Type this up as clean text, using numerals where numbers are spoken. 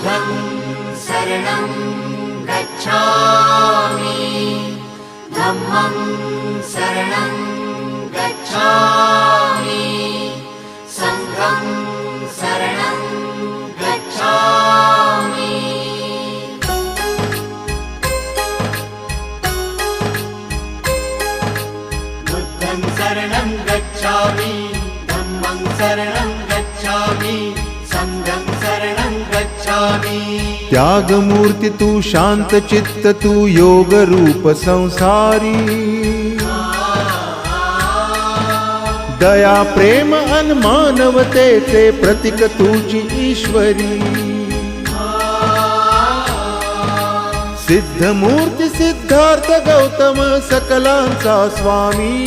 बुद्धं शरणं गच्छामि धम्मं शरणं गच्छामि संघं शरणं गच्छामि बुद्धं शरणं गच्छामि धम्मं शरणं गच्छामि संघं शरणं गच्छामि। त्याग मूर्ति तू शांत चित्त तू योग रूप संसारी दया प्रेम अन मानवतेचे प्रतीक तुझी ईश्वरी सिद्ध मूर्ती सिद्धार्थ गौतम सकलांचा स्वामी